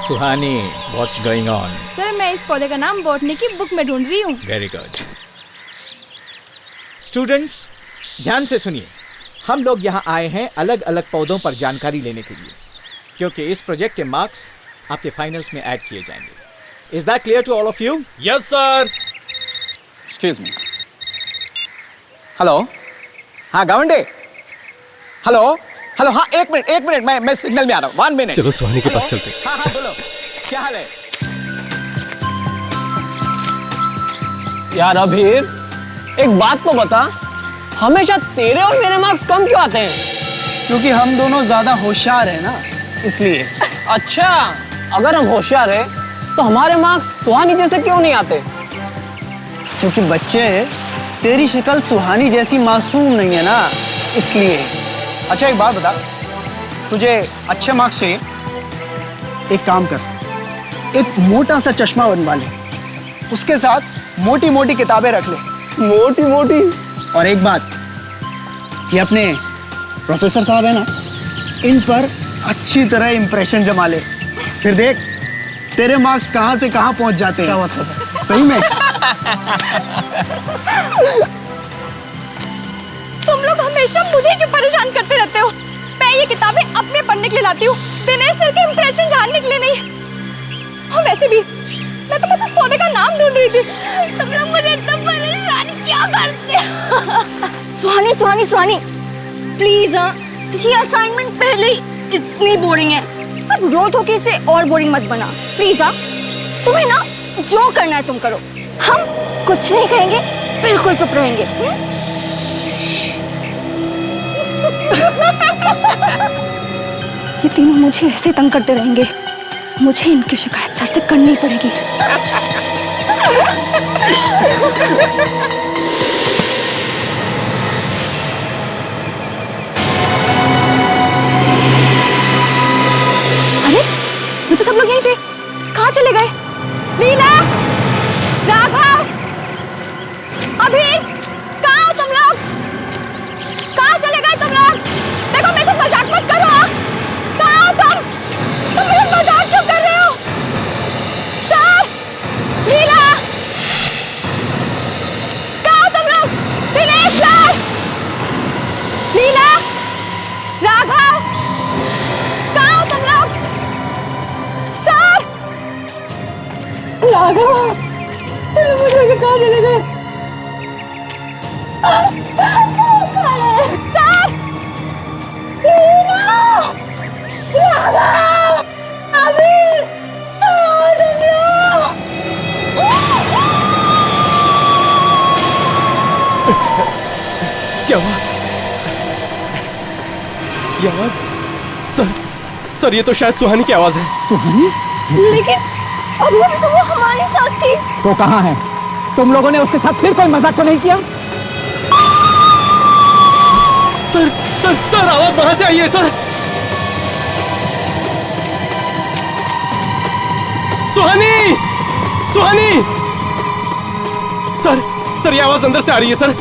Suhani, what's going on? Sir मैं इस पौधे का नाम बॉटनी की बुक में ढूंढ रही हूँ। Very good. स्टूडेंट्स ध्यान से सुनिए, हम लोग यहाँ आए हैं अलग अलग पौधों पर जानकारी लेने के लिए, क्योंकि इस प्रोजेक्ट के मार्क्स आपके फाइनल्स में ऐड किए जाएंगे। Is that clear to all of you? Yes sir. Excuse me. Hello, हाँ गावंडे, हेलो हेलो, हाँ एक मिनट मैं सिग्नल में आ रहा हूँ, 1 मिनट। चलो सुहानी के पास चलते। हाँ बोलो, क्या हाल है? यार अभीर, एक बात तो बता, हमेशा तेरे और मेरे मार्क्स कम क्यों आते हैं? क्योंकि हम दोनों ज्यादा होशियार हैं ना, इसलिए। अच्छा, अगर हम होशियार हैं, तो हमारे मार्क्स सुहानी जैसे क्यों नहीं आते? क्योंकि बच्चे, तेरी शक्ल सुहानी जैसी मासूम नहीं है ना, इसलिए। अच्छा एक बात बता, तुझे अच्छे मार्क्स चाहिए? एक काम कर, एक मोटा सा चश्मा बनवा ले, उसके साथ मोटी मोटी किताबें रख ले। मोटी मोटी? और एक बात, ये अपने प्रोफेसर साहब है ना, इन पर अच्छी तरह इंप्रेशन जमा ले, फिर देख तेरे मार्क्स कहाँ से कहाँ पहुंच जाते हैं। क्या मतलब? सही में। तुम लोग हमेशा मुझे क्यों परेशान करते रहते हो? मैं ये किताबें अपने पढ़ने के लिए लाती हूँ, दिनेश सर के इंप्रेशन जानने के लिए नहीं। और वैसे भी मैं तो बस इस पौधे का नाम ढूंढ रही थी। तुम लोग मुझे इतना परेशान क्यों करते हो? सुहानी प्लीज, ये असाइनमेंट पहले ही इतनी बोरिंग है, अब रोज होके इसे और बोरिंग मत बना प्लीज। तुम्हें ना जो करना है तुम करो, हम कुछ नहीं कहेंगे, बिल्कुल चुप रहेंगे। ये तीनों मुझे ऐसे तंग करते रहेंगे, मुझे इनकी शिकायत सर से करनी पड़ेगी। अरे ये तो सब लोग यहीं थे, कहाँ चले गए? लीला, राघव, अभी कहाँ हो तुम लोग? कहाँ चले गए तुम लोग? देखो मेरे से मजाक मत करो। कहाँ हो तुम? तुम मुझे मजाक क्यों कर रहे हो? सर, लीला, कहाँ हो तुम लोग? दिनेश सर, लीला, राघव, कहाँ हो तुम लोग? सर, राघव, मुझे कहाँ चले गए? सर, क्या हुआ? ये आवाज? सर ये तो शायद सुहानी की आवाज है। लेकिन अभी तो वो हमारे साथ थी। तो कहाँ है? तुम लोगों ने उसके साथ फिर कोई मजाक तो नहीं किया? सर आवाज वहां से आई है सर। सुहानी, सर ये आवाज अंदर से आ रही है सर।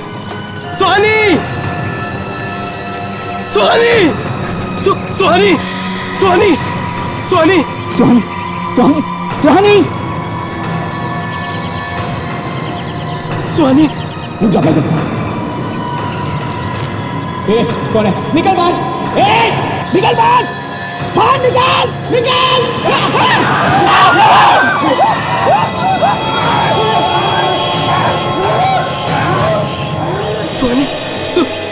सुहानी, रुक जा, मैं देखता हूं। कौन है? निकल बाहर! निकल बाहर! बाहर निकल!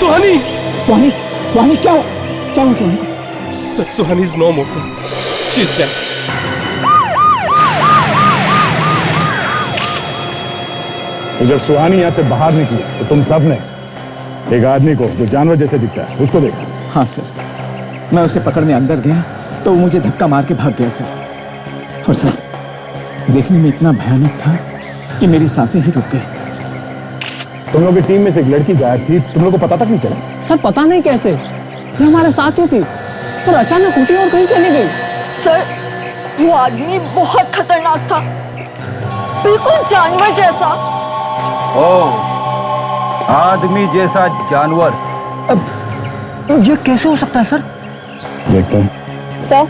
सुहानी क्या हुआ Suhani? Sir Suhani is no more sir, she is dead. जब सुहानी यहाँ से बाहर निकली तो तुम सब ने एक आदमी को जो जानवर जैसे दिखता है उसको देखा? हाँ सर, मैं उसे पकड़ने अंदर गया तो वो मुझे धक्का मार के भाग गया सर। और सर देखने में इतना भयानक था कि मेरी सांसें ही रुक गई। तुम लोग की टीम में से एक लड़की गायब थी, तुम लोग को पता तक नहीं चला? सर पता नहीं कैसे, ये हमारे साथ ही थी, पर अचानक उठी और कहीं चली गई। सर वो आदमी बहुत खतरनाक था, बिल्कुल जानवर जैसा। आदमी जैसा जानवर? अब ये कैसे हो सकता है सर? देखता हूं। सर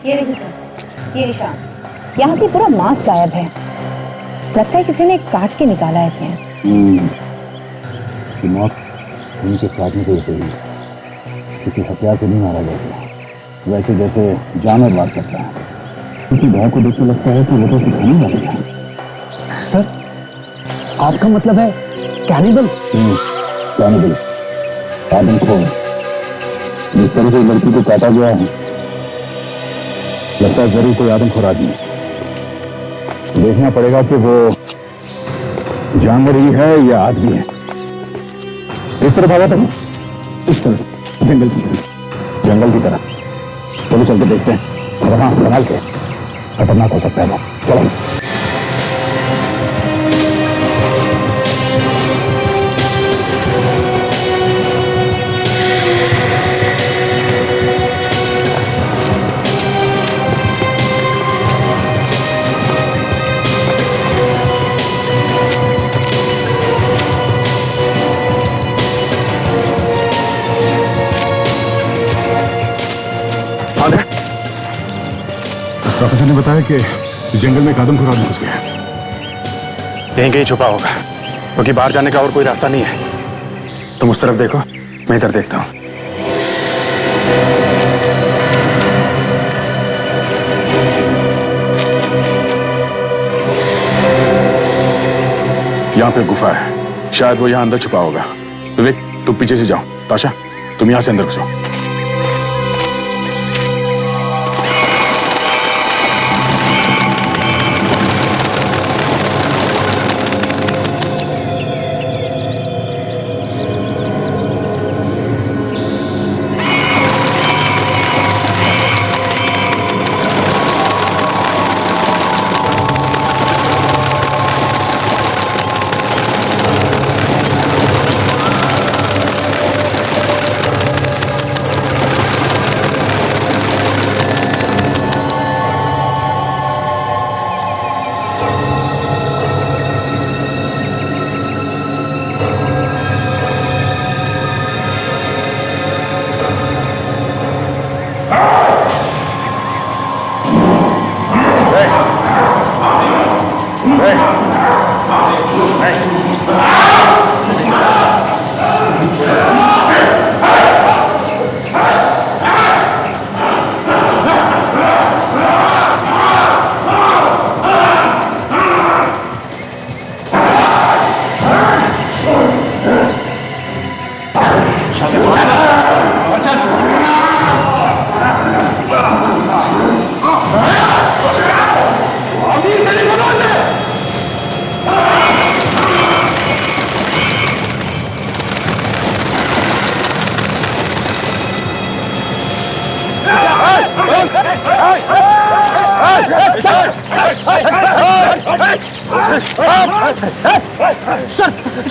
ये देखिए सर, ये निशान, यहाँ से पूरा मांस गायब है। लगता है किसी ने काट के निकाला है इसे। मौत उनके काटने से हुई, किसी हथियार से नहीं मारा गया, वैसे जैसे जानवर मार सकता है। उनकी भाव को देख के लगता है कि वो तो सिखाने वाला है। सर, आपका मतलब है कैनिबल? कैनिबल, आदमखोर। जिस तरह से लड़की को काटा गया है, लगता है जरूर कोई आदमखोर आदमी है। देखना पड़ेगा कि वो जानवर ही है या आदमी है। इस तरफ आया था, इस तरफ, जंगल की तरफ, जंगल की तरफ। चलो चल के देखते हैं। और हाँ, संभाल के, खतरनाक हो सकता है वो। चलो। प्रोफेसर ने बताया कि जंगल में एक आदमखोर आदमी घुस गया है। कहीं कहीं छुपा होगा, क्योंकि बाहर जाने का और कोई रास्ता नहीं है। तुम उस तरफ देखो, मैं इधर देखता हूं। यहाँ पे गुफा है, शायद वो यहाँ अंदर छुपा होगा। विवेक, तुम पीछे से जाओ। ताशा, तुम यहाँ से अंदर घुसो।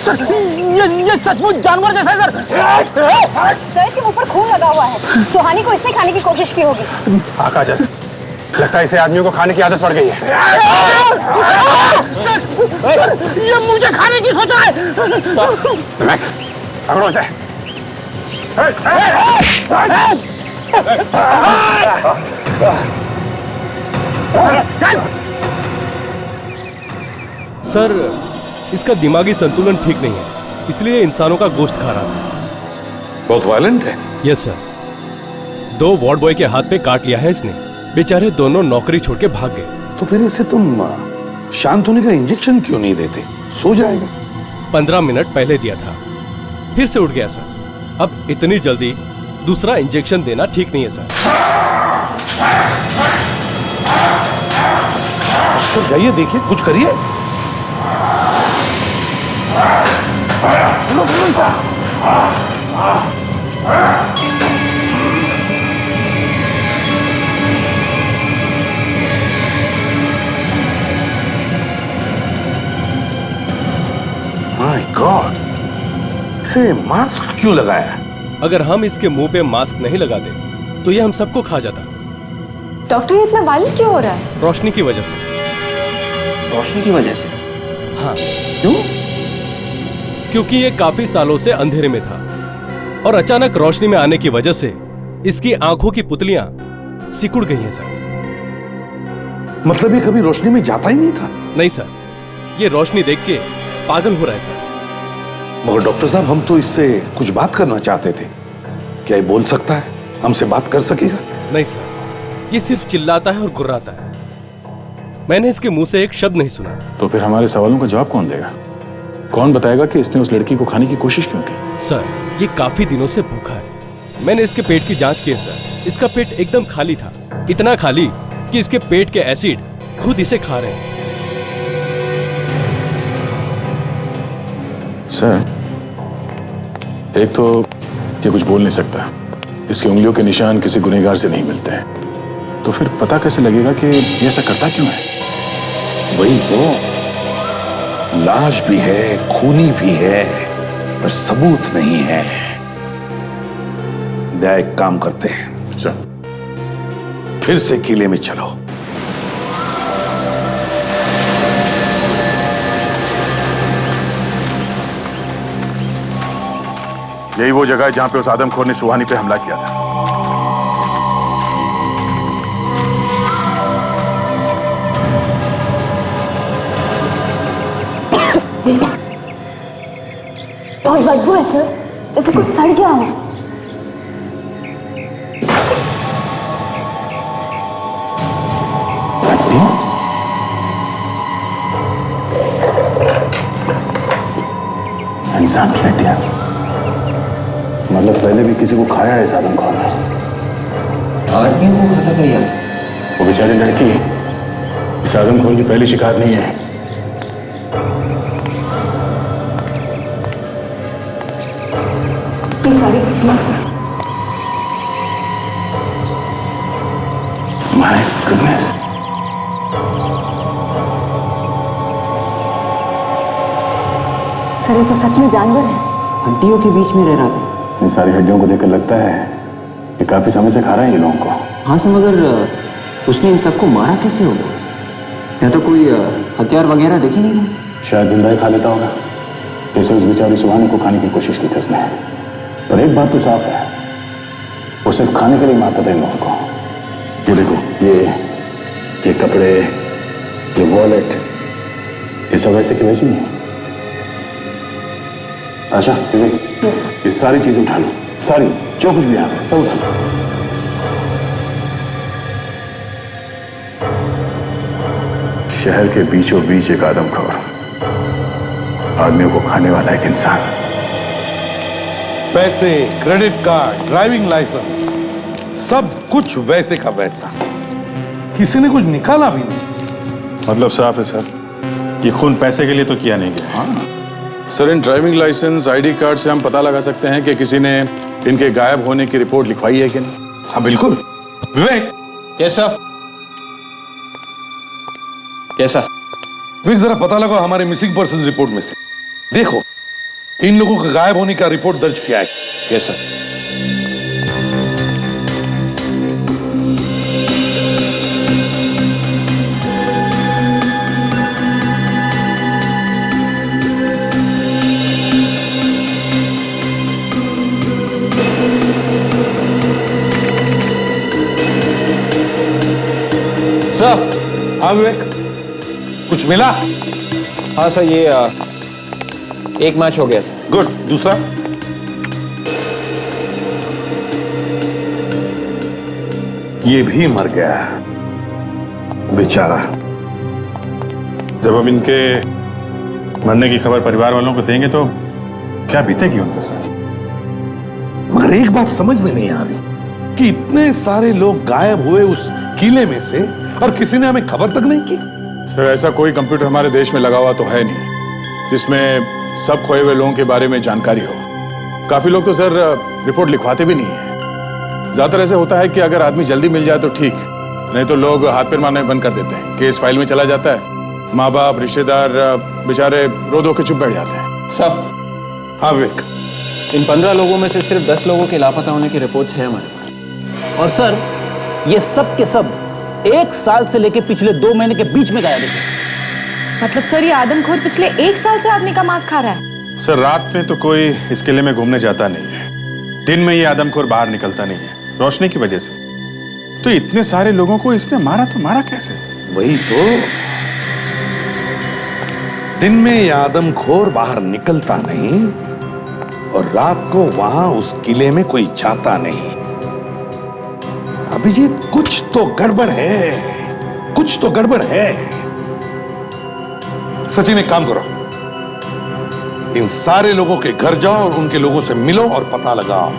सर, ये सचमुच जानवर जैसा है सर। सर के मुंह पर खून लगा हुआ है। सुहानी को इसने खाने की कोशिश की होगी। हाँ काजल, लगता है इसे आदमियों को खाने की आदत पड़ गई है। सर, ये मुझे खाने की सोच रहा है। पकड़ो इसे। सर, इसका दिमागी संतुलन ठीक नहीं है, इसलिए इंसानों का गोश्त खा रहा था। बहुत वायलेंट है। यस सर, 2 वार्ड बॉय के हाथ पे काट लिया है इसने। बेचारे दोनों नौकरी छोड़ के भाग गए। तो फिर इसे तुम शांत होने का इंजेक्शन क्यों नहीं देते? सो जाएगा। 15 मिनट पहले दिया था, फिर से उठ गया सर। अब इतनी जल्दी दूसरा इंजेक्शन देना ठीक नहीं है सर। तो जाइए, देखिए, कुछ करिए। माय गॉड, इसे मास्क क्यों लगाया? अगर हम इसके मुंह पे मास्क नहीं लगाते तो ये हम सबको खा जाता। डॉक्टर, ये इतना वायलेंट क्यों हो रहा है? रोशनी की वजह से। रोशनी की वजह से? हाँ। क्यों? क्योंकि ये काफी सालों से अंधेरे में था और अचानक रोशनी में आने की वजह से इसकी आंखों की पुतलियां सिकुड़ गई हैं सर। मतलब ये कभी रोशनी में जाता ही नहीं था? नहीं सर, ये रोशनी देख के पागल हो रहा है सर। मगर डॉक्टर साहब, हम तो इससे कुछ बात करना चाहते थे। क्या ये बोल सकता है? हमसे बात कर सकेगा? नहीं सर, ये सिर्फ चिल्लाता है और गुर्राता है। मैंने इसके मुंह से एक शब्द नहीं सुना। तो फिर हमारे सवालों का जवाब कौन देगा? कौन बताएगा कि इसने उस लड़की को खाने की कोशिश क्यों की? सर, ये काफी दिनों से भूखा है। मैंने इसके पेट की जांच की है सर। इसका पेट एकदम खाली था, इतना खाली कि इसके पेट के एसिड खुद इसे खा रहे हैं। सर, एक तो ये कुछ बोल नहीं सकता, इसकी उंगलियों के निशान किसी गुनहगार से नहीं मिलते हैं, तो फिर पता कैसे लगेगा कि ये ऐसा करता क्यों है? वही तो, लाश भी है, खूनी भी है, पर सबूत नहीं है। दया, एक काम करते हैं, फिर से किले में चलो। यही वो जगह है जहां पे उस आदमखोर ने सुहानी पे हमला किया था। बहुत बदबू है सर, जैसे कुछ सड़ गया हो। इंसान की हड्डियां, मतलब पहले भी किसी को खाया है इस आदमखोर ने। आदमी को खाता था यार। वो बेचारी लड़की इस आदमखोर की पहली शिकार नहीं है। ये सारी घटना सर, माय गुडनेस। सर ये तो सच में जानवर है। हड्डियों के बीच में रह रहा था। इन सारी हड्डियों को देखकर लगता है कि काफी समय से खा रहा है ये लोगों को। हाँ सर, मगर उसने इन सबको मारा कैसे होगा? या तो कोई हथियार वगैरह देख ही नहीं रहे। शायद जिंदा ही खा लेता होगा, जैसे उस बेचारी सुहानी को खाने की कोशिश की थी उसने। पर एक बात तो साफ है, वो सिर्फ खाने के लिए मारता था इन लोगों को। ये देखो, ये कपड़े, ये वॉलेट, ये सब वैसे की वैसी है। आशा, ये सारी चीजें उठा लो, सारी जो कुछ भी यहाँ है सब उठा लो। शहर के बीचों बीच एक आदमखोर, आदमियों को खाने वाला एक इंसान। पैसे, क्रेडिट कार्ड, ड्राइविंग लाइसेंस, सब कुछ वैसे का वैसा। किसी ने कुछ निकाला भी नहीं। मतलब साफ है सर, ये खून पैसे के लिए तो किया नहीं गया। हाँ। सर, इन ड्राइविंग लाइसेंस, आईडी कार्ड से हम पता लगा सकते हैं कि किसी ने इनके गायब होने की रिपोर्ट लिखवाई है कि नहीं। हाँ बिल्कुल। विवेक, कैसा कैसा? विवेक, जरा पता लगा हमारे मिसिंग पर्सन रिपोर्ट में से। देखो, इन लोगों का गायब होने का रिपोर्ट दर्ज किया है। कैसा? सर। हाँ विवेक, कुछ मिला? हाँ सर, ये एक मैच हो गया सर। गुड। दूसरा? ये भी मर गया बेचारा। जब अब इनके मरने की खबर परिवार वालों को देंगे तो क्या बीतेगी उनके साथ। मगर एक बात समझ में नहीं आ रही कि इतने सारे लोग गायब हुए उस किले में से और किसी ने हमें खबर तक नहीं की। सर, ऐसा कोई कंप्यूटर हमारे देश में लगा हुआ तो है नहीं जिसमें सब खोए हुए लोगों के बारे में जानकारी हो। काफी लोग तो सर रिपोर्ट लिखवाते भी नहीं है। ज्यादातर ऐसे होता है कि अगर आदमी जल्दी मिल जाए तो ठीक, नहीं तो लोग हाथ पैर मारने बंद कर देते हैं। केस फाइल में चला जाता है, माँ बाप रिश्तेदार बेचारे रो धो के चुप बैठ जाते हैं। सब। हाँ विवेक, इन 15 लोगों में से सिर्फ 10 लोगों के लापता होने की रिपोर्ट है हमारे पास। और सर, ये सब के सब 1 साल से लेके पिछले 2 महीने के बीच में गायब है। मतलब सर, ये आदमखोर पिछले 1 साल से आदमी का मांस खा रहा है? सर, रात में तो कोई इस किले में घूमने जाता नहीं है। दिन में ये आदमखोर बाहर निकलता नहीं है, रोशनी की वजह से। तो इतने सारे लोगों को इसने मारा तो मारा कैसे? वही तो, दिन में ये आदमखोर बाहर निकलता नहीं और रात को वहां उस किले में कोई जाता नहीं। अभिजीत, कुछ तो गड़बड़ है, कुछ तो गड़बड़ है। सचिन, एक काम करो, इन सारे लोगों के घर जाओ और उनके लोगों से मिलो और पता लगाओ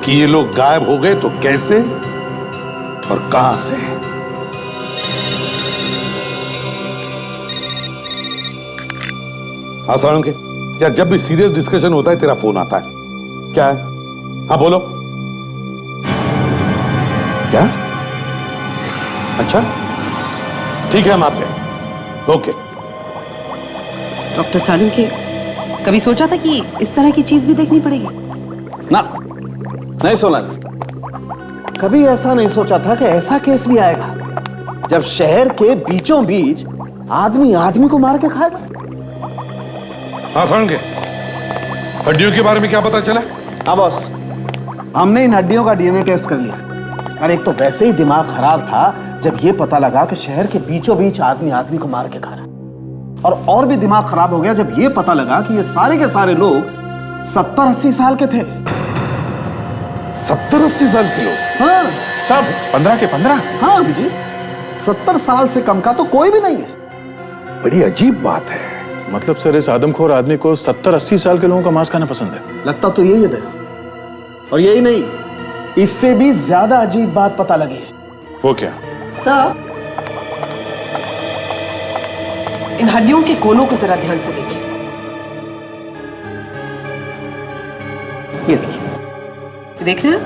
कि ये लोग गायब हो गए तो कैसे और कहां से। हाँ सारंग के, यार जब भी सीरियस डिस्कशन होता है तेरा फोन आता है, क्या है? हाँ बोलो। क्या? अच्छा ठीक है, हम आते हैं। ओके। डॉक्टर सालुंके, कभी सोचा था कि इस तरह की चीज भी देखनी पड़ेगी? ना, नहीं सोना, कभी ऐसा नहीं सोचा था कि ऐसा केस भी आएगा जब शहर के बीचों बीच आदमी आदमी को मार के खाएगा। हाँ सारंग के, हड्डियों के बारे में क्या पता चला? हाँ बॉस, हमने इन हड्डियों का डीएनए टेस्ट कर लिया। अरे एक तो वैसे ही दिमाग खराब था जब ये पता लगा कि शहर के बीचों बीच आदमी आदमी को मार के खा रहा है, और भी दिमाग खराब हो गया जब ये पता लगा कि ये सारे के सारे लोग 70-80 साल के थे। 70-80 साल के लोग? हाँ, सब 15 के 15? हाँ अभिजीत, 70 साल से कम का तो कोई भी नहीं है। बड़ी अजीब बात है। मतलब सर, इस आदमखोर आदमी को 70-80 साल के लोगों का मांस खाना पसंद है? लगता तो यही है, और यही नहीं, इससे भी ज्यादा अजीब बात पता लगी है। वो क्या? सर, इन हड्डियों के कोनों को जरा ध्यान से देखिए। ये देखिए, देख रहे हैं?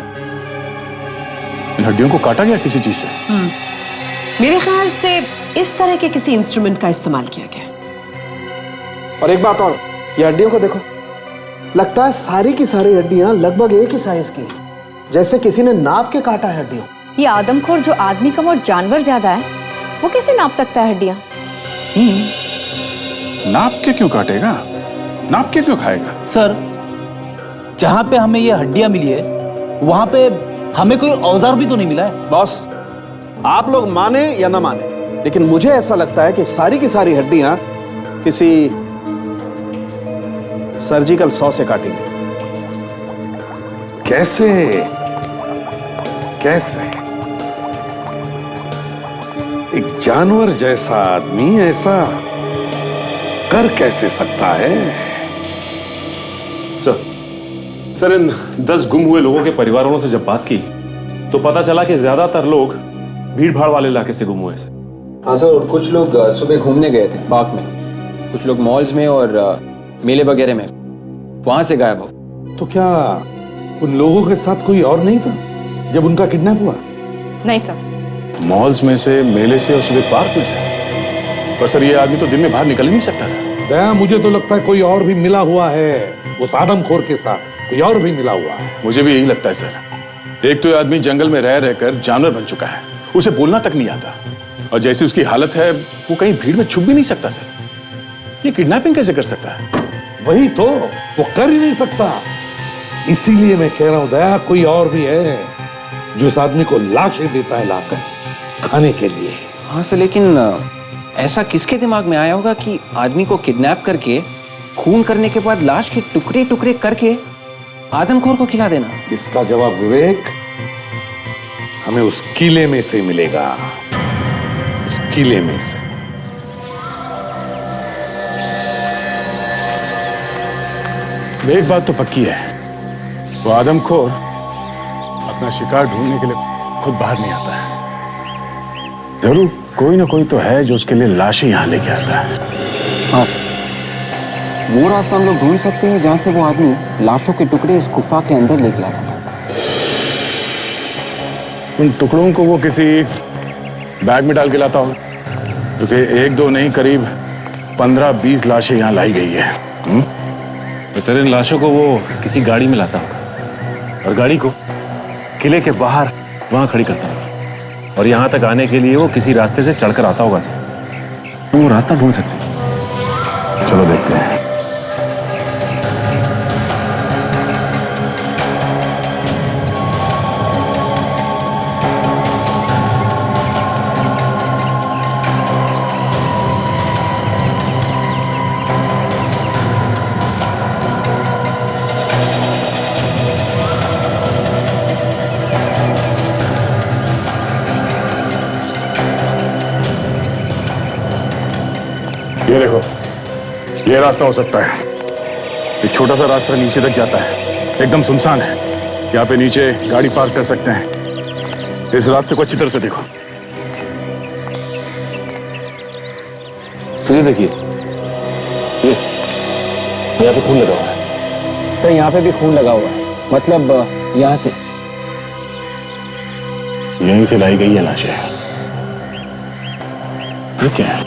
इन हड्डियों को काटा गया किसी चीज से? मेरे ख्याल से इस तरह के किसी इंस्ट्रूमेंट का इस्तेमाल किया गया। और एक बात और, ये हड्डियों को देखो, लगता है सारी की सारी हड्डियां लगभग एक ही साइज की हैं, जैसे किसी ने नाप के काटा है हड्डियों। ये आदमखोर जो आदमी कम और जानवर ज्यादा है, वो कैसे नाप सकता है हड्डियां? नाप के क्यों काटेगा? नाप के क्यों खाएगा? सर, जहां पे हमें ये हड्डियां मिली है वहां पे हमें कोई औजार भी तो नहीं मिला है। बॉस, आप लोग माने या ना माने, लेकिन मुझे ऐसा लगता है कि सारी की सारी हड्डियां किसी सर्जिकल सॉ से काटी गई। कैसे? कैसे? एक जानवर जैसा आदमी ऐसा कर कैसे सकता है? सर, इन 10 गुम हुए लोगों के परिवारों से जब बात की तो पता चला कि ज्यादातर लोग भीड़ भाड़ वाले इलाके से गुम हुए हैं। हाँ सर, और कुछ लोग सुबह घूमने गए थे पार्क में, कुछ लोग मॉल्स में और मेले वगैरह में, वहां से गायब हो। तो क्या उन लोगों के साथ कोई और नहीं था जब उनका किडनैप हुआ? नहीं सर। मॉल्स में से, मेले से और सुबह पार्क में से? पर सर, ये आदमी तो दिन में बाहर निकल ही नहीं सकता था। दया, मुझे तो लगता है कोई और भी मिला हुआ है उस आदमखोर के साथ, कोई और भी मिला हुआ है। मुझे भी यही लगता है सर। एक तो ये आदमी जंगल में रह रहकर जानवर बन चुका है, उसे बोलना तक नहीं आता, और जैसी उसकी हालत है वो कहीं भीड़ में छुप भी नहीं सकता सर। ये किडनैपिंग कैसे कर सकता है? वही तो, वो कर ही नहीं सकता। इसीलिए मैं कह रहा हूं दया, कोई और भी है जो इस आदमी को लाशें देता है लाकर खाने के लिए। हाँ सर, लेकिन ऐसा किसके दिमाग में आया होगा कि आदमी को किडनैप करके खून करने के बाद लाश के टुकड़े टुकड़े करके आदमखोर को खिला देना? इसका जवाब विवेक हमें उस किले में से मिलेगा, उस किले में से। एक बात तो पक्की है, वो आदमखोर अपना शिकार ढूंढने के लिए खुद बाहर नहीं आता है। जरूर कोई ना कोई तो है जो उसके लिए लाशें यहां लेके आता है। हाँ सर, वो रास्ता हम लोग ढूंढ सकते हैं जहां से वो आदमी लाशों के टुकड़े इस गुफा के अंदर लेके आता था। उन टुकड़ों को वो किसी बैग में डाल के लाता हो, क्योंकि 1-2 नहीं, करीब 15-20 लाशें यहाँ लाई गई है। तो सर, इन लाशों को वो किसी गाड़ी में लाता होगा और गाड़ी को किले के बाहर वहां खड़ी करता होगा, और यहाँ तक आने के लिए वो किसी रास्ते से चढ़कर आता होगा। तो वो रास्ता ढूंढ सकते हैं। चलो देखते हैं। ये देखो, ये रास्ता हो सकता है। एक छोटा सा रास्ता नीचे तक जाता है, एकदम सुनसान है। यहाँ पे नीचे गाड़ी पार्क कर सकते हैं। इस रास्ते को अच्छी तरह से देखो। ये देखिए, ये यहाँ पे खून लगा हुआ है। तो यहाँ पे भी खून लगा हुआ है, मतलब यहाँ से यहीं से लाई गई है लाशें। ये क्या है?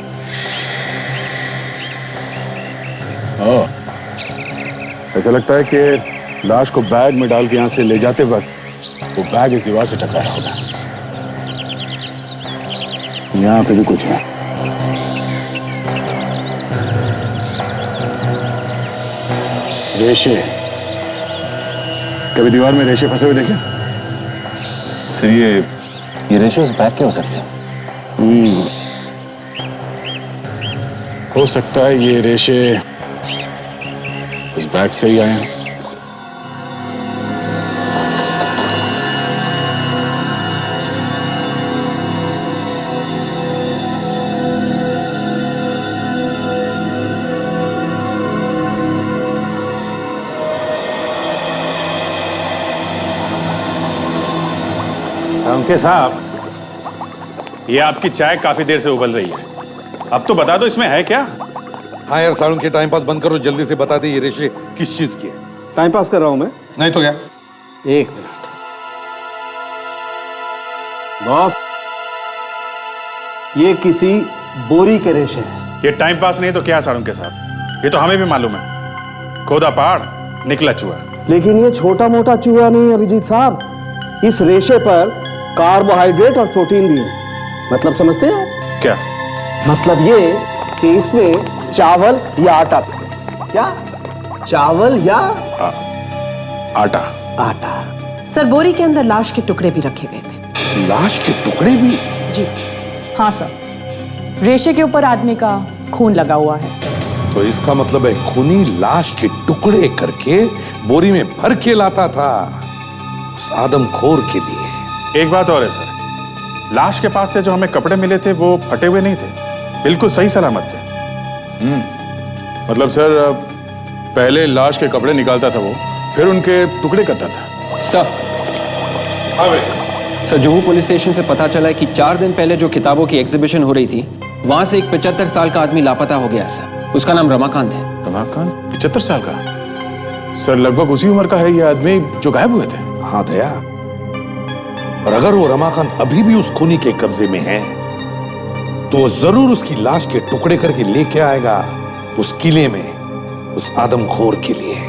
ऐसा लगता है कि लाश को बैग में डाल के यहां से ले जाते वक्त वो बैग इस दीवार से टकराया होगा। यहां पे भी कुछ है। रेशे, कभी दीवार में रेशे फंसे हुए देखे? सर ये रेशे उस बैग के हो सकते हैं। हो सकता है ये रेशे उस बैग से ही आए हैं। सालुंके साहब, ये आपकी चाय काफी देर से उबल रही है। अब तो बता दो इसमें है क्या? हाँ यार सालुंके के टाइम पास बंद करो, जल्दी से बता दे ये रेशे किस चीज की है। टाइम पास कर रहा हूं मैं। नहीं तो क्या? एक मिनट बॉस, ये किसी बोरी के रेशे हैं। ये टाइम पास नहीं तो क्या सालुंके साहब? ये तो हमें भी मालूम है, खोदा पहाड़ निकला चूहा। लेकिन ये छोटा मोटा चूहा नहीं अभिजीत साहब, इस रेशे पर कार्बोहाइड्रेट और प्रोटीन भी है। मतलब समझते हैं आप? क्या मतलब ये कि इसमें चावल या आटा, क्या चावल या आटा? आटा। सर, बोरी के अंदर लाश के टुकड़े भी रखे गए थे। लाश के टुकड़े भी? जी सर। हाँ सर, रेशे के ऊपर आदमी का खून लगा हुआ है। तो इसका मतलब है खूनी लाश के टुकड़े करके बोरी में भर के लाता था उस आदमखोर के लिए। एक बात और है सर, लाश के पास से जो हमें कपड़े मिले थे वो फटे हुए नहीं थे, बिल्कुल सही सलामत थे। मतलब सर, पहले लाश के कपड़े निकालता था वो, फिर उनके टुकड़े करता था। सर, जुहू पुलिस स्टेशन से पता चला है कि 4 दिन पहले जो किताबों की एग्जीबिशन हो रही थी, वहां से एक 75 साल का आदमी लापता हो गया सर। उसका नाम रमाकांत है। रमाकांत? 75 साल का? सर, लगभग उसी उम्र का है ये आदमी जो गायब हुए थे। हाँ दया, और अगर वो रमाकांत अभी भी उस खूनी के कब्जे में है तो वो जरूर उसकी लाश के टुकड़े करके लेके आएगा उस किले में उस आदमखोर के लिए।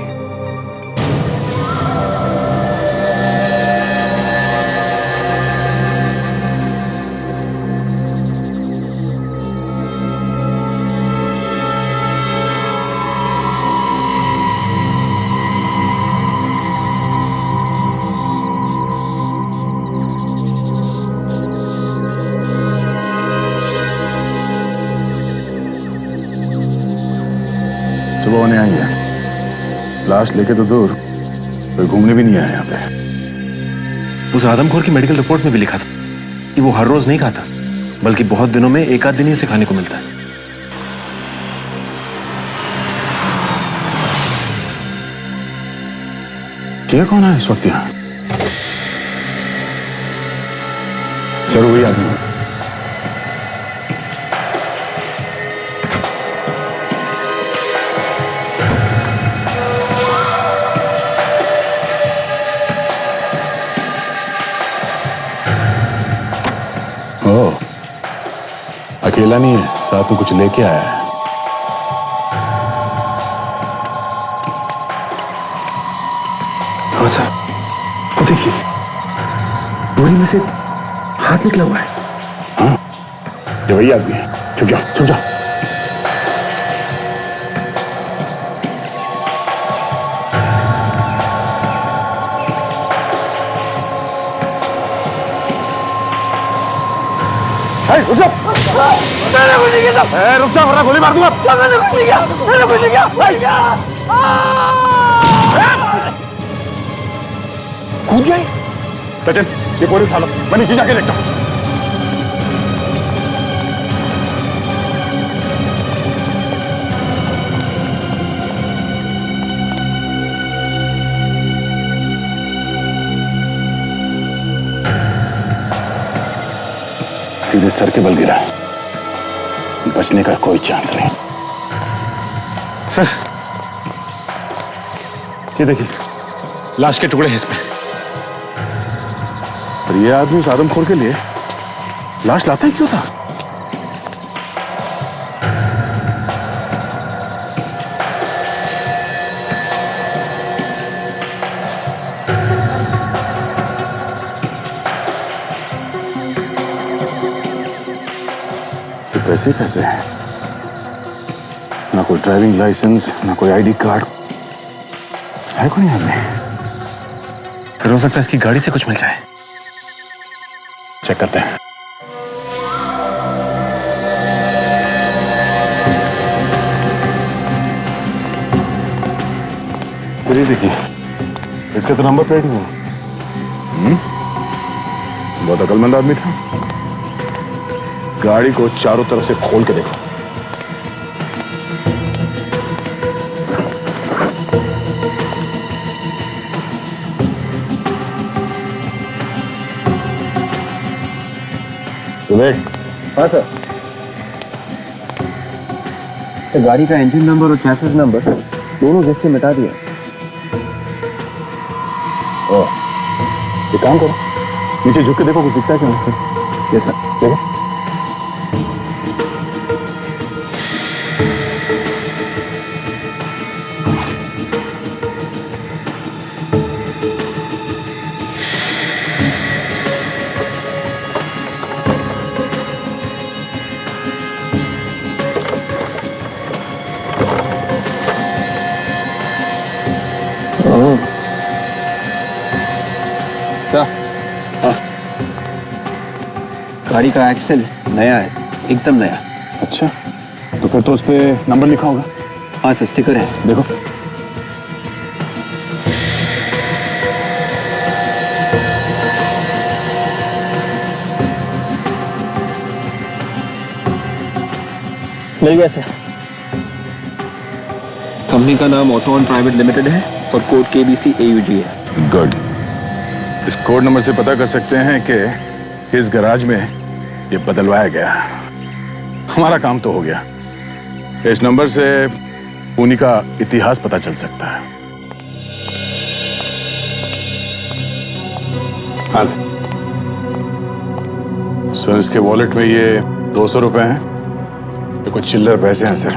सुबह होने आएंगे। लाश लेके तो दूर, कोई घूमने भी नहीं आया यहाँ पे। उस आदमखोर की मेडिकल रिपोर्ट में भी लिखा था कि वो हर रोज नहीं खाता, बल्कि बहुत दिनों में एक आध दिन ही उसे खाने को मिलता है। क्या कौन है इस वक्त यहाँ? सर, वही आदमी। अकेला नहीं है, साथ में कुछ लेके आया है। वो देखिए, बोरी में से हाथ निकला हुआ है। हाँ, ये वही आदमी है। छुप जाओ, छुप जाओ। रुक जाओ, मैंने कुछ नहीं किया। रुक जाओ वरना गोली मार दूंगा। मैंने कुछ नहीं किया, मैंने कुछ नहीं किया। कूद गए। सचिन, ये बोरी उठा लो, मैं नीचे जाके देखता हूँ। सीधे सर के बल गिरा। बचने का कोई चांस नहीं। सर, ये देखिए, लाश के टुकड़े हैं इसमें। और ये आदमी उस आदमखोर के लिए लाश लाता ही क्यों था? पैसे कैसे हैं? ना कोई ड्राइविंग लाइसेंस, ना कोई आईडी कार्ड, है कोई आदमी? फिर हो सकता है इसकी गाड़ी से कुछ मिल जाए। चेक करते हैं। फिर देखिए, इसका तो नंबर प्लेट ही नहीं। बहुत अकलमंद आदमी था। गाड़ी को चारों तरफ से खोल के देखो। हाँ सर, तो गाड़ी का इंजन नंबर और चैसिस नंबर दोनों जैसे मिटा दिया। एक काम करो, नीचे झुक के देखो कुछ दिखता है क्या? सर, यस सर, देखो। गाड़ी का एक्सेल नया है, एकदम नया। अच्छा, तो फिर तो उस पे नंबर लिखा होगा। हाँ सर, स्टिकर है, देखो। मिल गया सर। कंपनी का नाम ऑटोन प्राइवेट लिमिटेड है और कोड KBC AUG है। गुड। इस कोड नंबर से पता कर सकते हैं कि इस गैराज में ये बदलवाया गया। हमारा काम तो हो गया। इस नंबर से पुणे का इतिहास पता चल सकता है। हाल सर, इसके वॉलेट में ये 200 रुपए हैं, ये कुछ चिल्लर पैसे हैं सर,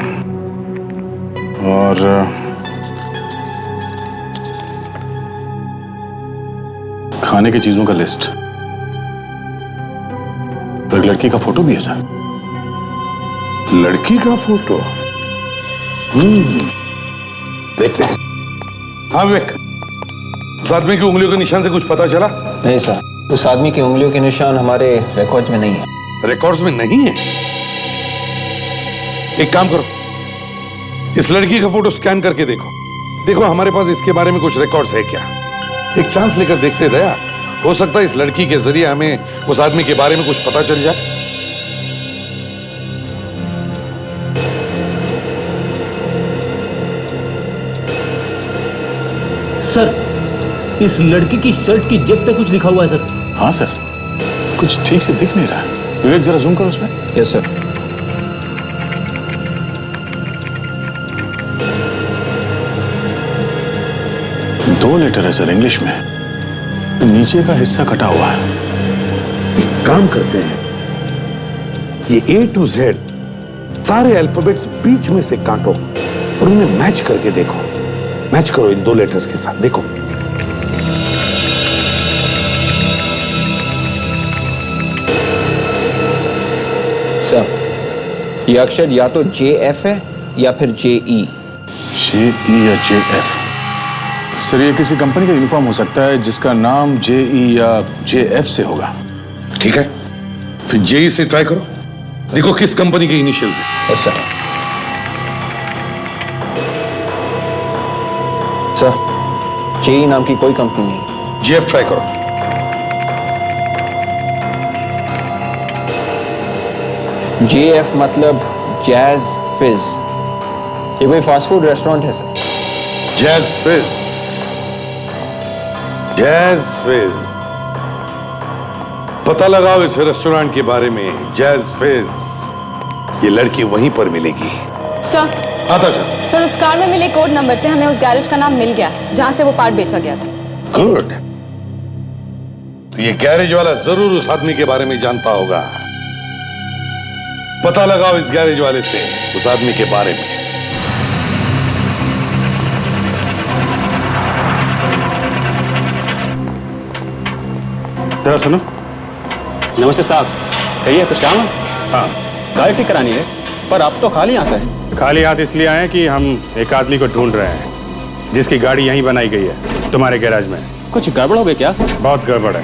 और खाने की चीजों का लिस्ट। तो एक लड़की का फोटो भी है सर। लड़की का फोटो? देखते हैं। हाँ विवेक, उस आदमी की उंगलियों के निशान से कुछ पता चला? नहीं सर, उस आदमी की उंगलियों के निशान हमारे रिकॉर्ड्स में नहीं है। रिकॉर्ड्स में नहीं है? एक काम करो, इस लड़की का फोटो स्कैन करके देखो। देखो हमारे पास इसके बारे में कुछ रिकॉर्ड्स है क्या। एक चांस लेकर देखते दया, हो सकता है इस लड़की के जरिए हमें उस आदमी के बारे में कुछ पता चल जाए। सर, इस लड़की की शर्ट की जेब पे कुछ लिखा हुआ है सर। हाँ सर, कुछ ठीक से दिख नहीं रहा। विवेक, जरा जूम करो उसमें। Yes sir. दो लेटर है सर इंग्लिश में, नीचे का हिस्सा कटा हुआ है। एक काम करते हैं, ये A to Z सारे अल्फाबेट्स बीच में से काटो और उन्हें मैच करके देखो। मैच करो इन दो लेटर्स के साथ, देखो। सर, ये अक्षर या तो JF है या फिर JE। JE या JF? सर, ये किसी कंपनी का यूनिफॉर्म हो सकता है जिसका नाम JE या JF से होगा। ठीक है, फिर JE से ट्राई करो, देखो किस कंपनी के इनिशियल्स हैं। सर, सर, JE नाम की कोई कंपनी नहीं। JF ट्राई करो। JF मतलब जैज फिज। ये कोई फास्ट फूड रेस्टोरेंट है सर। जैज फिज, जैज फिज। पता लगाओ इस रेस्टोरेंट के बारे में, जैज फेज। ये लड़की वहीं पर मिलेगी। सर आता जा। सर, उस कार में मिले कोड नंबर से हमें उस गैरेज का नाम मिल गया जहां से वो पार्ट बेचा गया था। गुड। तो ये गैरेज वाला जरूर उस आदमी के बारे में जानता होगा। पता लगाओ इस गैरेज वाले से उस आदमी के बारे में। जरा सुनो। नमस्ते साहब, कहिए कुछ काम है? हाँ, गाड़ी ठीक करानी है, पर आप तो खाली हाथ है। खाली हाथ इसलिए आए कि हम एक आदमी को ढूंढ रहे हैं जिसकी गाड़ी यहीं बनाई गई है, तुम्हारे गैराज में। कुछ गड़बड़ हो गई क्या? बहुत गड़बड़ है।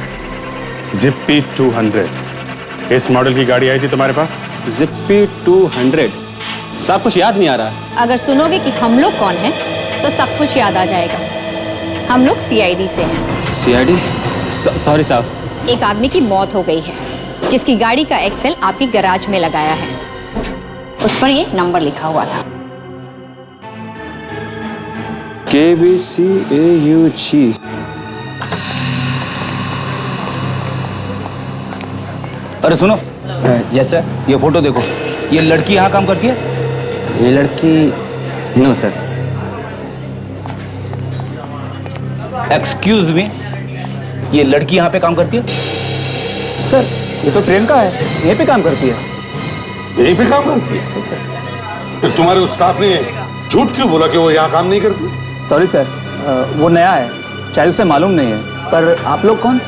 जिप्पी 200 इस मॉडल की गाड़ी आई थी तुम्हारे पास? जिप्पी 200? साहब कुछ याद नहीं आ रहा। अगर सुनोगे कि हम लोग कौन हैं, तो सब कुछ याद आ जाएगा। हम लोग सीआईडी से हैं। सीआईडी? सॉरी साहब। एक आदमी की मौत हो गई है जिसकी गाड़ी का एक्सेल आपकी गैराज में लगाया है। उस पर ये नंबर लिखा हुआ था। KBCAUG। अरे सुनो। Yes sir. ये फोटो देखो। ये लड़की यहाँ काम करती है? ये लड़की नो सर। एक्सक्यूज मी, ये लड़की यहाँ पे काम करती है? सर, ये तो ट्रेन का है, यहीं पे काम करती है। यहीं पे काम करती है? फिर तुम्हारे उस स्टाफ ने झूठ क्यों बोला कि वो यहाँ काम नहीं करती? सॉरी सर, वो नया है, शायद उसे मालूम नहीं है। पर आप लोग कौन?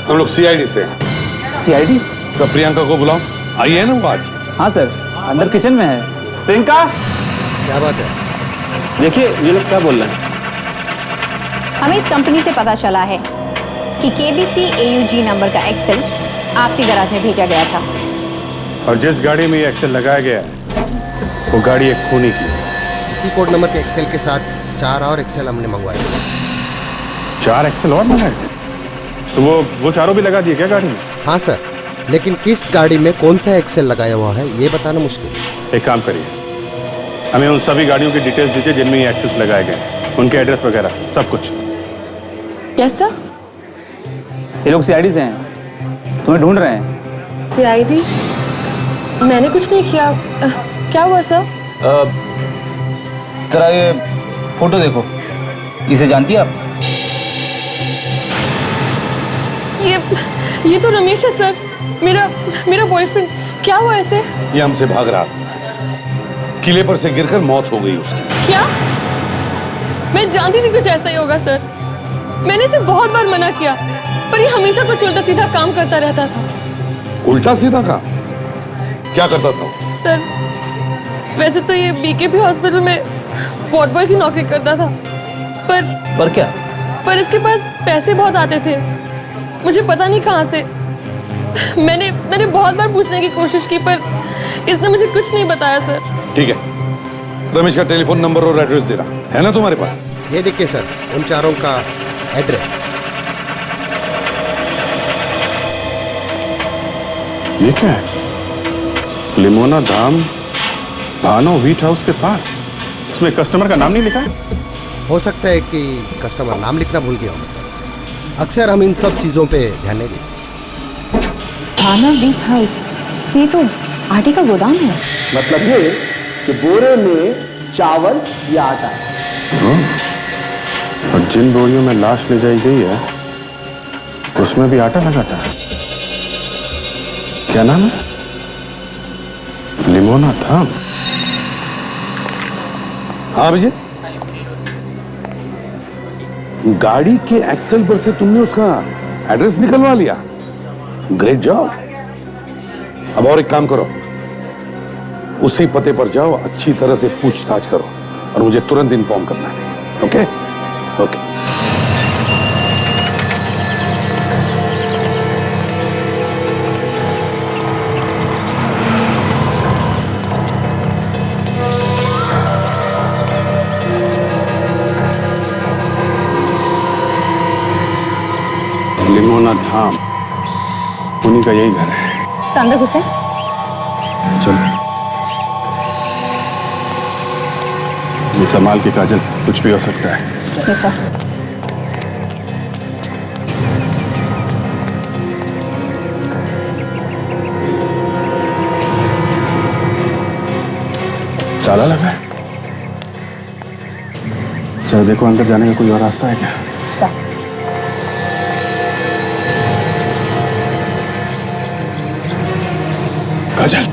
हम लोग सीआईडी से हैं। सीआईडी? तो प्रियंका को बुलाओ, आई है ना वो आज? हाँ सर, अंदर किचन में है। प्रियंका, क्या बात है? देखिए ये लोग क्या बोल रहे हैं। हमें इस कंपनी से पता चला है कि KBCAUG नंबर का एक्सेल आपके गैराज में भेजा गया था। और जिस गाड़ी में ये एक्सेल लगाया गया है वो गाड़ी एक खूनी की। इसी कोड नंबर के एक्सेल के साथ 4 और एक्सेल हमने मंगवाए। 4 एक्सेल और मंगाए थे? तो वो चारों भी लगा दिए क्या गाड़ी में? हाँ सर, लेकिन किस गाड़ी में कौन सा एक्सेल लगाया हुआ है ये बताना मुश्किल है। एक काम करिए, हमें उन सभी गाड़ियों की डिटेल्स दीजिए जिनमें ये एक्सेस लगाए गए, उनके एड्रेस वगैरह सब कुछ। Yes sir. ये लोग सीआईडी से हैं, तुम्हें ढूंढ रहे हैं। सीआईडी? मैंने कुछ नहीं किया। क्या हुआ सर? जरा ये फोटो देखो, इसे जानती है आप? ये तो रमेश है सर, मेरा बॉयफ्रेंड। क्या हुआ ऐसे? ये हमसे भाग रहा था, किले पर से गिरकर मौत हो गई उसकी। क्या? मैं जानती थी कुछ ऐसा ही होगा सर। मैंने इसे बहुत बार मना किया, पर ये हमेशा कुछ उल्टा सीधा काम करता रहता था। उल्टा सीधा काम? क्या करता था? सर, वैसे तो ये BKP हॉस्पिटल में वार्ड बॉय की नौकरी करता था, पर क्या? पर इसके पास पैसे बहुत आते थे, मुझे पता नहीं कहाँ से। मैंने बहुत बार पूछने की कोशिश की, पर इसने मुझे कुछ नहीं बताया सर। ठीक है, रमेश का टेलीफोन नंबर और एड्रेस दे रहा है ना तुम्हारे पास? ये देखिए सर, उन चारों का एड्रेस। ये क्या है? लिमोना धाम, भानो व्हीट हाउस के पास। इसमें कस्टमर का नाम नहीं लिखा है? हो सकता है कि कस्टमर नाम लिखना भूल गया होगा सर। अक्सर हम इन सब चीज़ों पे ध्यान नहीं देते। भाना व्हीट हाउस से तो आटे का गोदाम है। मतलब ये कि बोरे में चावल या आटा है। और जिन बोरियों में लाश ले जाई गई है उसमें भी आटा लगा था। क्या नाम है? लिमोना धाम। हाँ विजय, गाड़ी के एक्सेल पर से तुमने उसका एड्रेस निकलवा लिया। Great job. अब और एक काम करो, उसी पते पर जाओ, अच्छी तरह से पूछताछ करो और मुझे तुरंत इन्फॉर्म करना है। ओके? ओके। लिमोना धाम, उन्हीं का यही घर है। तो अंदर घुसे। चलो। ये संभाल के काजल, कुछ भी हो सकता है। Yes sir. ताला लगा है। सर देखो अंदर जाने का कोई और रास्ता है क्या? सर काजल,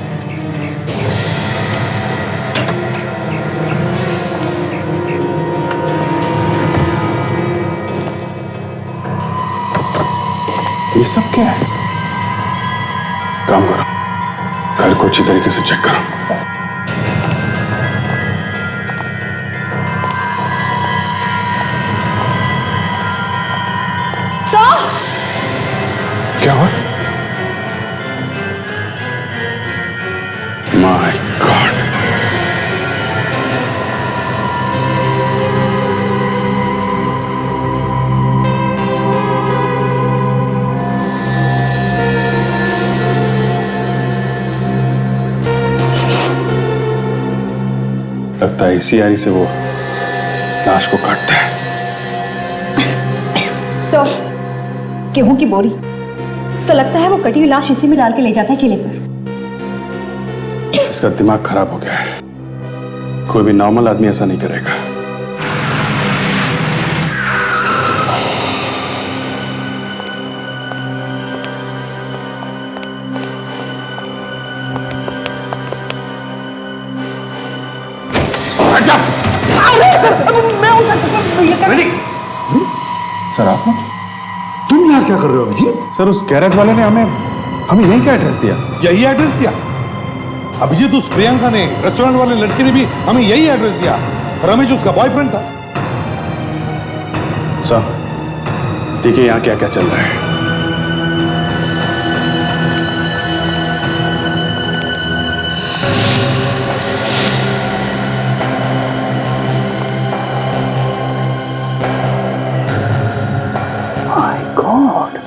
ये सब क्या है? काम करो, घर को अच्छी तरीके से चेक करो। सर क्या हुआ? माय गॉड, लगता है इसी आरी से वो लाश को काटता है। सर, गेहूं की बोरी। सर लगता है वो कटी हुई लाश इसी में डाल के ले जाता है किले पर। इसका दिमाग खराब हो गया है। कोई भी नॉर्मल आदमी ऐसा नहीं करेगा। सर आप तुम यहाँ क्या कर रहे हो अभिजीत? सर उस गैरेज वाले ने हमें यही क्या एड्रेस दिया? यही एड्रेस दिया अभिजीत? उस प्रियंका ने, रेस्टोरेंट वाले लड़के ने भी हमें यही एड्रेस दिया। रमेश उसका बॉयफ्रेंड था। सर देखिए यहाँ क्या क्या चल रहा है। माय गॉड,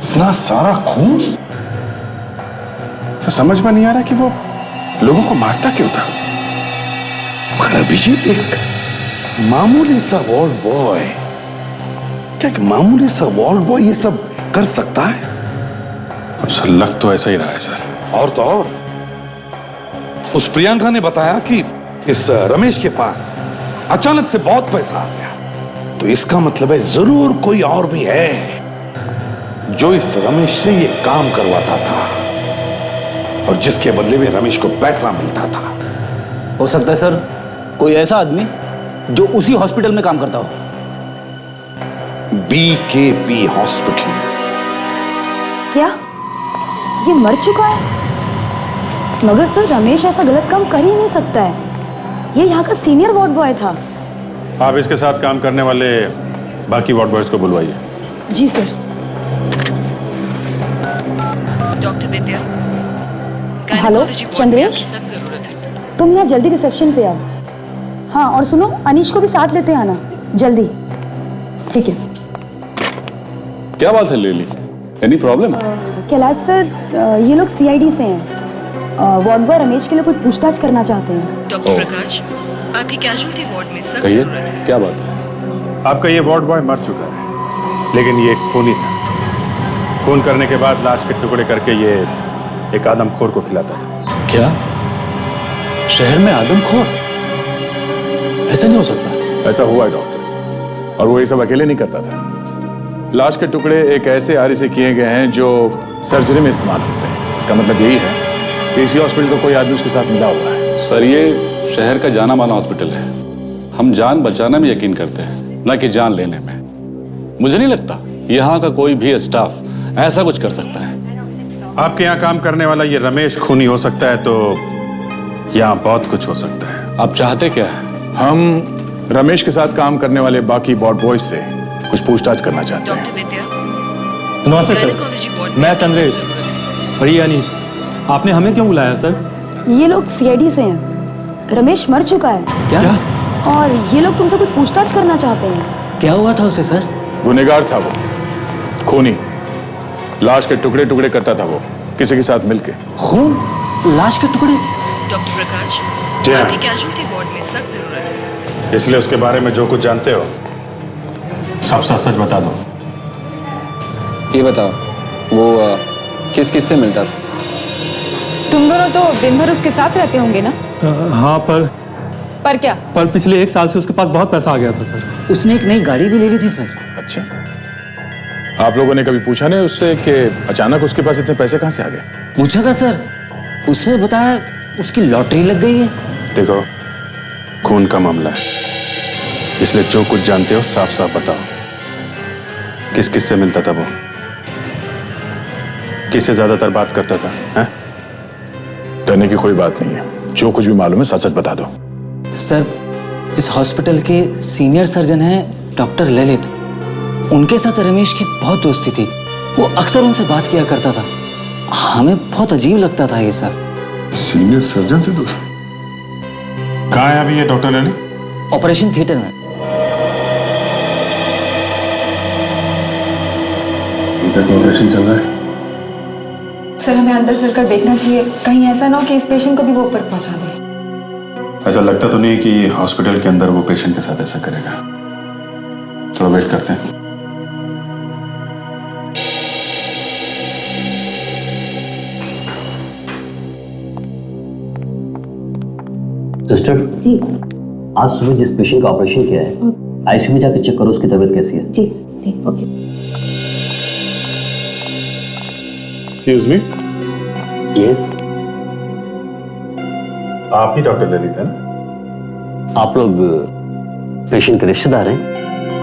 इतना सारा खून। तो समझ में नहीं आ रहा कि वो लोगों को मारता क्यों था। मगर अभिजीत एक मामूली सा वार्ड बॉय, क्या एक मामूली सा वार्ड बॉय ये सब कर सकता है? अब सर लग तो ऐसा ही रहा है सर। और तो और उस प्रियंका ने बताया कि इस रमेश के पास अचानक से बहुत पैसा आ गया, तो इसका मतलब है जरूर कोई और भी है जो इस रमेश से ये काम करवाता था और जिसके बदले में रमेश को पैसा मिलता था। हो सकता है सर कोई ऐसा आदमी जो उसी हॉस्पिटल में काम करता हो। BKP hospital. क्या ये मर चुका है? मगर सर रमेश ऐसा गलत काम कर ही नहीं सकता है। ये यहाँ का सीनियर वार्ड बॉय था। आप इसके साथ काम करने वाले बाकी वार्ड बॉयज को बुलवाइए। जी सर। डॉक्टर विद्या, हेलो चंद्रेश, सख्त जरूरत है। तुम यहाँ जल्दी रिसेप्शन पे आओ। हाँ और सुनो, अनीश को भी साथ लेते आना जल्दी। ठीक है। क्या बात है लेली, एनी प्रॉब्लम? कैलाश सर, ये लोग CID से हैं। वार्ड बॉय रमेश के लिए कुछ पूछताछ करना चाहते हैं। डॉक्टर प्रकाश, आपकी कैजुअलिटी वार्ड में सख्त कहिए, जरूरत है। क्या बात है? आपका ये वार्ड बॉय मर चुका है, लेकिन ये एक खूनी था। खून करने के बाद लाश के टुकड़े करके ये एक आदमखोर को खिलाता था। क्या शहर में आदमखोर? ऐसा नहीं हो सकता। ऐसा हुआ है डॉक्टर, और वो ये सब अकेले नहीं करता था। लाश के टुकड़े एक ऐसे आरी से किए गए हैं जो सर्जरी में इस्तेमाल होते हैं। इसका मतलब यही है कि इसी हॉस्पिटल का कोई आदमी उसके साथ मिला हुआ है। सर ये शहर का जाना माना हॉस्पिटल है। हम जान बचाने में यकीन करते हैं, न कि जान लेने में। मुझे नहीं लगता यहाँ का कोई भी स्टाफ ऐसा कुछ कर सकता है। आपके यहाँ काम करने वाला ये रमेश खूनी हो सकता है, तो यहाँ बहुत कुछ हो सकता है। आप चाहते क्या है? हम रमेश के साथ काम करने वाले बाकी वार्ड बॉयज से कुछ पूछताछ करना चाहते हैं। डॉक्टर विद्या, नमस्ते सर, गायनेकोलॉजी वार्ड मैं में चंद्रेश। सख्त जरूरत है। और ये अनीश, आपने हमें क्यों बुलाया सर? ये लोग CID से हैं। रमेश मर चुका है। क्या? और ये लोग तुमसे कुछ पूछताछ करना चाहते हैं। क्या हुआ था उसे सर? गुनहगार था वो, खूनी। लाश के टुकड़े टुकड़े करता था वो किसी के साथ मिलके। खून? लाश के टुकड़े? डॉक्टर प्रकाश, जी हाँ। आपकी कैजुअलिटी वार्ड में सख्त जरूरत है। इसलिए उसके बारे में जो कुछ जानते हो सब सच सच बता दो। ये बताओ, वो किस किस से मिलता था? तुम दोनों तो दिन भर उसके साथ रहते होंगे ना? हाँ पर क्या? पर पिछले 1 साल से उसके पास बहुत पैसा आ गया था सर। उसने एक नई गाड़ी भी ले ली थी सर। अच्छा, आप लोगों ने कभी पूछा नहीं उससे कि अचानक उसके पास इतने पैसे कहाँ से आ गए? पूछा था सर, उसने बताया उसकी लॉटरी लग गई है। देखो, खून का मामला है, इसलिए जो कुछ जानते हो साफ साफ बताओ। किस किस से मिलता था वो? किससे ज्यादातर बात करता था? हैं? डरने की कोई बात नहीं है, जो कुछ भी मालूम है सच सच बता दो। सर, इस हॉस्पिटल के सीनियर सर्जन हैं डॉक्टर ललित, उनके साथ रमेश की बहुत दोस्ती थी। वो अक्सर उनसे बात किया करता था। हमें बहुत अजीब लगता था ये सब। सीनियर सर्जन से दोस्ती? कहाँ है अभी ये डॉक्टर ललित? ऑपरेशन थिएटर में। ऑपरेशन चल रहा है? सर, हमें अंदर चलकर देखना चाहिए, कहीं ऐसा ना हो कि इस पेशेंट को भी वो ऊपर पहुंचा दे। ऐसा लगता तो नहीं कि हॉस्पिटल के अंदर वो पेशेंट के साथ ऐसा करेगा। थोड़ा वेट करते हैं। सिस्टर जी, आज सुबह जिस पेशेंट का ऑपरेशन किया है, आईसीयू में जाकर चेक करो उसकी तबीयत कैसी है। जी ठीक, ओके। Excuse me. यस, आप ही डॉक्टर ललित है ना? आप लोग पेशेंट के रिश्तेदार हैं?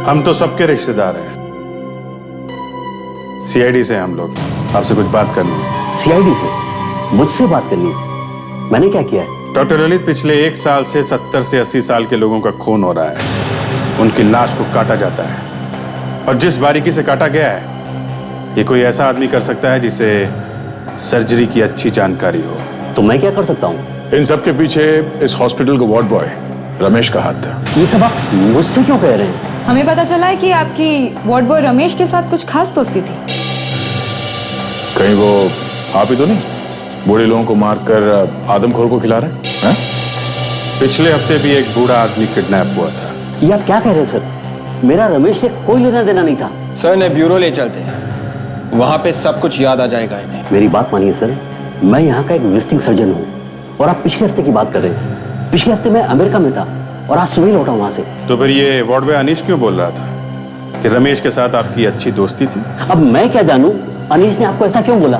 हम तो सबके रिश्तेदार हैं। सीआईडी से हम लोग, आपसे कुछ बात करनी है। सीआईडी से? मुझसे बात करनी है? मैंने क्या किया है? डॉक्टर ललित, पिछले 1 साल से 70 से 80 साल के लोगों का खून हो रहा है। उनकी लाश को काटा जाता है, और जिस बारीकी से काटा गया है, ये कोई ऐसा आदमी कर सकता है जिसे सर्जरी की अच्छी जानकारी हो। तो मैं क्या कर सकता हूँ? इन सब के पीछे इस हॉस्पिटल का वार्ड बॉय रमेश का हाथ था। ये सब आप मुझसे क्यों कह रहे हैं? हमें पता चला है कि आपकी वार्ड बॉय रमेश के साथ कुछ खास दोस्ती थी। कहीं वो आप ही तो नहीं बूढ़े लोगों को मारकर आदमखोर को खिला रहे हैं? पिछले हफ्ते भी एक बूढ़ा आदमी किडनैप हुआ था। ये आप क्या कह रहे हैं सर? मेरा रमेश से कोई लेना देना नहीं था। सर ने ब्यूरो ले चलते हैं, वहां पे सब कुछ याद आ जाएगा इन्हें। मेरी बात मानिए सर, मैं यहाँ का एक विजिटिंग सर्जन हूँ, और आप पिछले हफ्ते की बात कर रहे हैं। पिछले हफ्ते मैं अमेरिका में था और आज सुबह लौटा वहां से। तो फिर ये वार्ड बॉय अनीश क्यों बोल रहा था कि रमेश के साथ आपकी अच्छी दोस्ती थी? अब मैं क्या जानूं, अनीश ने आपको ऐसा क्यों बोला?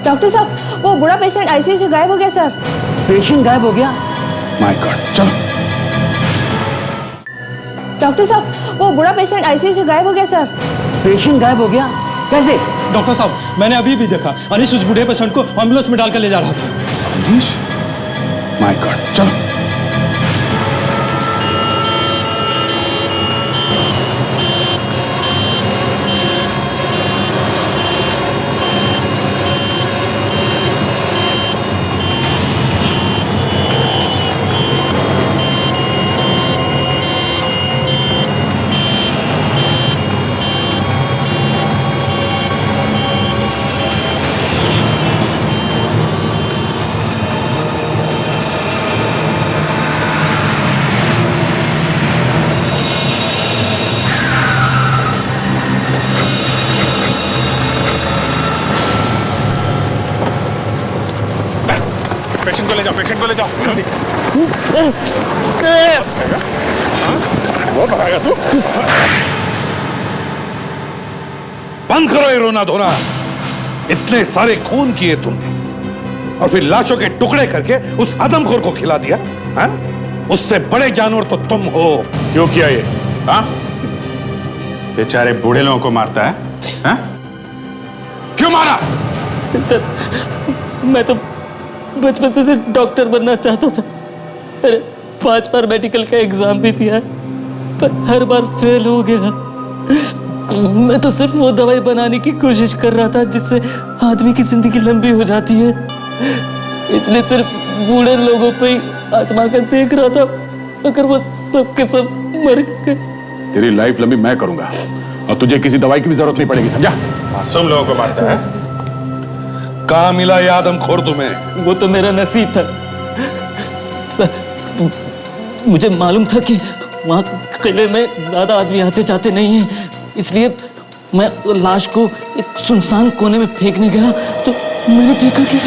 डॉक्टर साहब, वो बूढ़ा पेशेंट आईसीयू से गायब हो गया सर। पेशेंट गायब हो गया? माय गॉड, चलो। डॉक्टर साहब, वो बूढ़ा पेशेंट आईसीयू से गायब हो गया सर। पेशेंट गायब हो गया? कैसे? डॉक्टर साहब, मैंने अभी भी देखा, अनीश उस बूढ़े पेशेंट को एम्बुलेंस में डालकर ले जा रहा था। अनीश? माय गॉड, चलो। पेशेंट को ले जाओ, पेशेंट को ले जाओ। वो बताएगा तू? बंद करो ये रोना धोना। इतने सारे खून किए तुमने और फिर लाशों के टुकड़े करके उस आदमखोर को खिला दिया। हा? उससे बड़े जानवर तो तुम हो। क्यों किया ये? हाँ? बेचारे बूढ़े लोगों को मारता है? हाँ? क्यों मारा? सर, मैं तो बचपन से डॉक्टर बनना चाहता था। अरे 5 बार मेडिकल का एग्जाम भी दिया, पर हर बार फेल हो गया। मैं तो सिर्फ वो दवाई बनाने की कोशिश कर रहा था जिससे आदमी की जिंदगी लंबी हो जाती है। इसलिए सिर्फ बूढ़े लोगों पे ही आजमा कर देख रहा था, अगर वो सब के सब मर गए। तेरी लाइफ लंबी मैं करूंगा और तुझे किसी दवाई की भी जरूरत नहीं पड़ेगी, समझा? मासूम लोगों को मारता है। कहां मिला ये आदमखोर तुम्हें? वो तो मेरा नसीब था। मुझे मालूम था कि वहां किले में ज्यादा आदमी आते जाते नहीं हैं, इसलिए मैं लाश को एक सुनसान कोने में फेंकने गया तो मैंने देखा कि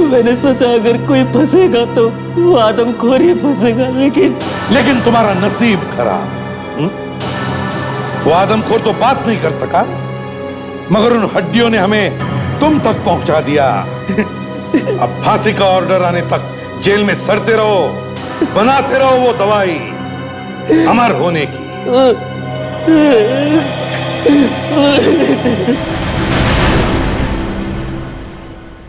मैंने सोचा अगर कोई फंसेगा तो वो आदमखोर ही फंसेगा, लेकिन तुम्हारा नसीब खराब। वो आदमखोर तो बात नहीं कर सका, मगर उन हड्डियों ने हमें तुम तक पहुंचा दिया। अब फांसी का ऑर्डर आने तक जेल में सड़ते रहो, बनाते रहो वो दवाई अमर होने की।